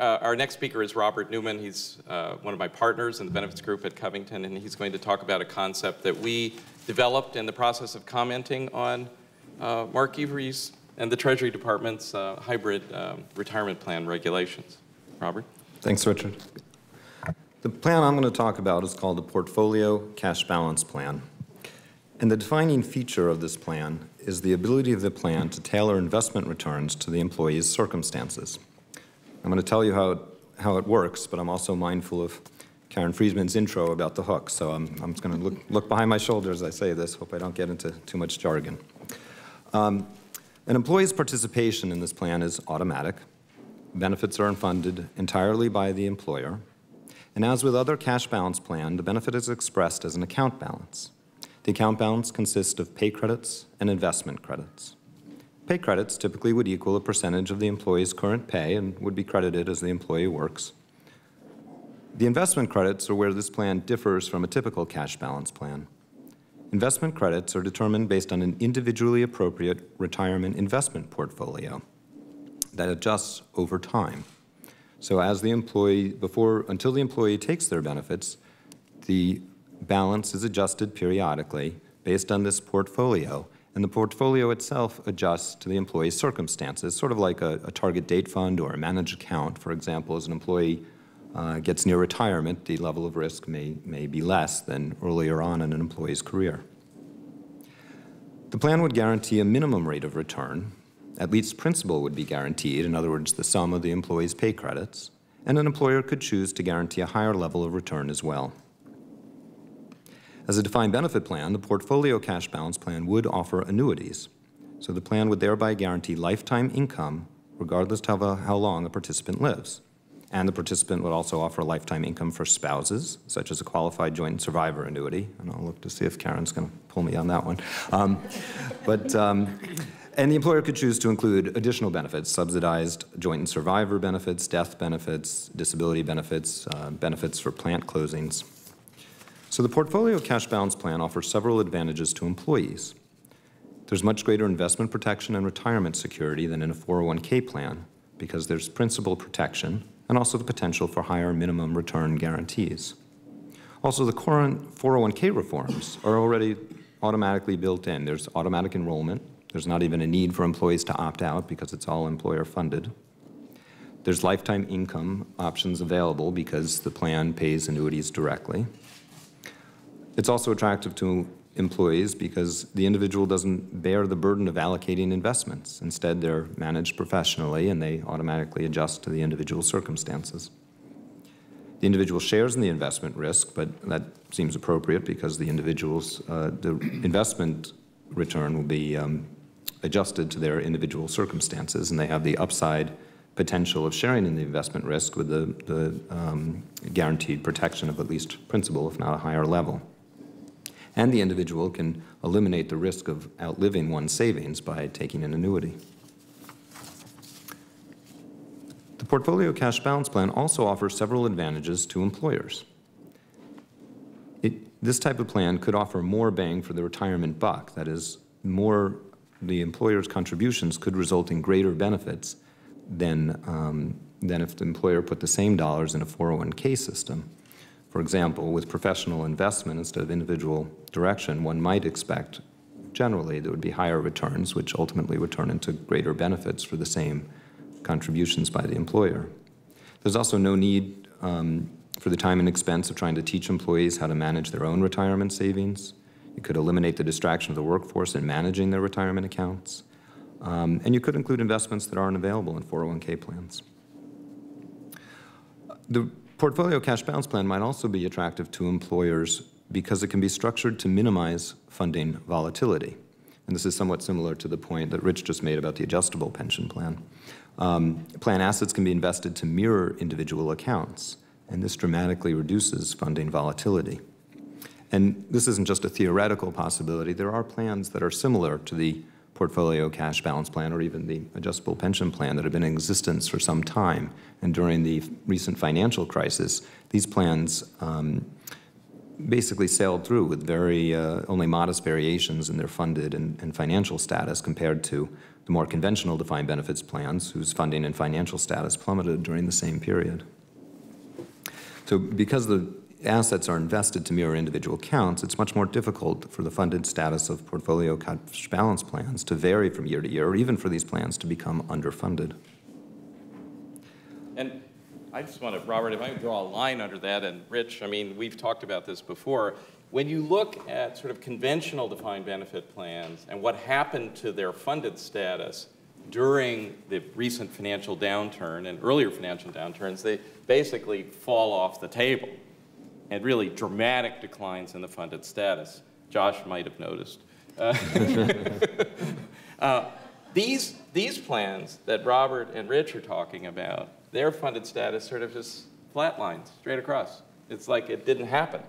Our next speaker is Robert Newman. He's one of my partners in the benefits group at Covington, and he's going to talk about a concept that we developed in the process of commenting on Mark Every's and the Treasury Department's hybrid retirement plan regulations. Robert? Thanks, Richard. The plan I'm going to talk about is called the Portfolio Cash Balance Plan. And the defining feature of this plan is the ability of the plan to tailor investment returns to the employee's circumstances. I'm going to tell you how it works, but I'm also mindful of Karen Friesman's intro about the hook, so I'm just going to look behind my shoulder as I say this. Hope I don't get into too much jargon. An employee's participation in this plan is automatic. Benefits are funded entirely by the employer. And as with other cash balance plan, the benefit is expressed as an account balance. The account balance consists of pay credits and investment credits. Pay credits typically would equal a percentage of the employee's current pay and would be credited as the employee works. The investment credits are where this plan differs from a typical cash balance plan. Investment credits are determined based on an individually appropriate retirement investment portfolio that adjusts over time. So as the employee, until the employee takes their benefits, the balance is adjusted periodically based on this portfolio, and the portfolio itself adjusts to the employee's circumstances, sort of like a target date fund or a managed account. For example, as an employee gets near retirement, the level of risk may be less than earlier on in an employee's career. The plan would guarantee a minimum rate of return. At least principal would be guaranteed, in other words, the sum of the employee's pay credits, and an employer could choose to guarantee a higher level of return as well. As a defined benefit plan, the Portfolio Cash Balance Plan would offer annuities, so the plan would thereby guarantee lifetime income regardless of how long a participant lives. And the participant would also offer lifetime income for spouses, such as a qualified joint survivor annuity, and I'll look to see if Karen's going to pull me on that one. And the employer could choose to include additional benefits, subsidized joint and survivor benefits, death benefits, disability benefits, benefits for plant closings. So the Portfolio Cash Balance Plan offers several advantages to employees. There's much greater investment protection and retirement security than in a 401k plan because there's principal protection and also the potential for higher minimum return guarantees. Also, the current 401k reforms are already automatically built in. There's automatic enrollment. There's not even a need for employees to opt out because it's all employer funded. There's lifetime income options available because the plan pays annuities directly. It's also attractive to employees because the individual doesn't bear the burden of allocating investments. Instead, they're managed professionally and they automatically adjust to the individual circumstances. The individual shares in the investment risk, but that seems appropriate because the individual's the investment return will be adjusted to their individual circumstances, and they have the upside potential of sharing in the investment risk with the guaranteed protection of at least principal, if not a higher level. And the individual can eliminate the risk of outliving one's savings by taking an annuity. The Portfolio Cash Balance Plan also offers several advantages to employers. This type of plan could offer more bang for the retirement buck. That is, the employer's contributions could result in greater benefits than if the employer put the same dollars in a 401k system. For example, with professional investment instead of individual direction, one might expect generally there would be higher returns, which ultimately would turn into greater benefits for the same contributions by the employer. There's also no need for the time and expense of trying to teach employees how to manage their own retirement savings. You could eliminate the distraction of the workforce in managing their retirement accounts. And you could include investments that aren't available in 401k plans. The Portfolio Cash Balance Plan might also be attractive to employers because it can be structured to minimize funding volatility. And this is somewhat similar to the point that Rich just made about the adjustable pension plan. Plan assets can be invested to mirror individual accounts, and this dramatically reduces funding volatility. And this isn't just a theoretical possibility. There are plans that are similar to the Portfolio Cash Balance Plan or even the adjustable pension plan that have been in existence for some time. And during the recent financial crisis, these plans basically sailed through with only modest variations in their funded and financial status compared to the more conventional defined benefits plans whose funding and financial status plummeted during the same period. So because the assets are invested to mirror individual accounts, it's much more difficult for the funded status of portfolio cash balance plans to vary from year to year, or even for these plans to become underfunded. And I just want to, Robert, if I could draw a line under that, and Rich, I mean, we've talked about this before. When you look at sort of conventional defined benefit plans and what happened to their funded status during the recent financial downturn and earlier financial downturns, they basically fall off the table, and really dramatic declines in the funded status. Josh might have noticed. These plans that Robert and Rich are talking about, their funded status sort of just flatlines straight across. It's like it didn't happen.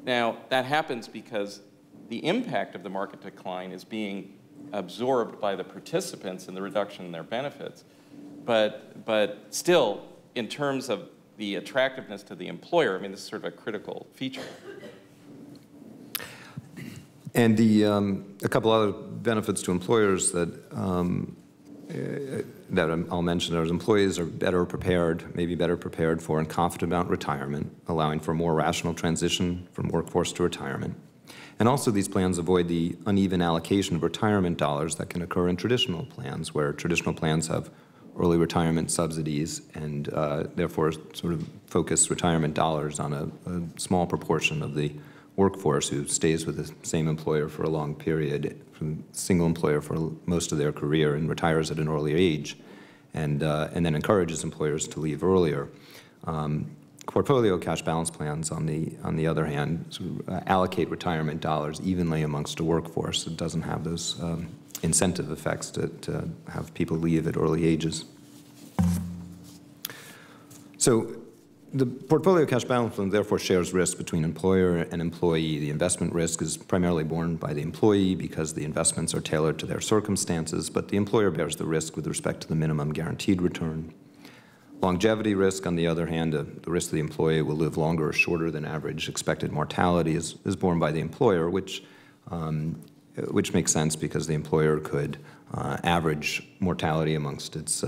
Now, that happens because the impact of the market decline is being absorbed by the participants in the reduction in their benefits. But still, in terms of the attractiveness to the employer, I mean, this is sort of a critical feature. And a couple other benefits to employers that I'll mention are employees are better prepared, maybe better prepared for and confident about retirement, allowing for a more rational transition from workforce to retirement. And also these plans avoid the uneven allocation of retirement dollars that can occur in traditional plans, where traditional plans have early retirement subsidies and therefore sort of focus retirement dollars on a small proportion of the workforce who stays with the same employer for a long period, from single employer for most of their career, and retires at an earlier age, and then encourages employers to leave earlier. Portfolio cash balance plans, on the other hand, sort of, allocate retirement dollars evenly amongst a workforce. It doesn't have those incentive effects to have people leave at early ages. So the portfolio cash balance plan therefore shares risk between employer and employee. The investment risk is primarily borne by the employee because the investments are tailored to their circumstances, but the employer bears the risk with respect to the minimum guaranteed return. Longevity risk, on the other hand, the risk the employee will live longer or shorter than average expected mortality is borne by the employer, which makes sense because the employer could average mortality amongst its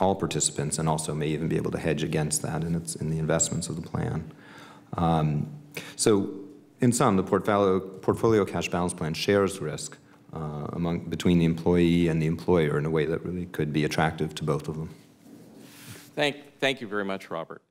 all participants, and also may even be able to hedge against that in the investments of the plan. So, in sum, the portfolio cash balance plan shares risk between the employee and the employer in a way that really could be attractive to both of them. Thank you very much, Robert.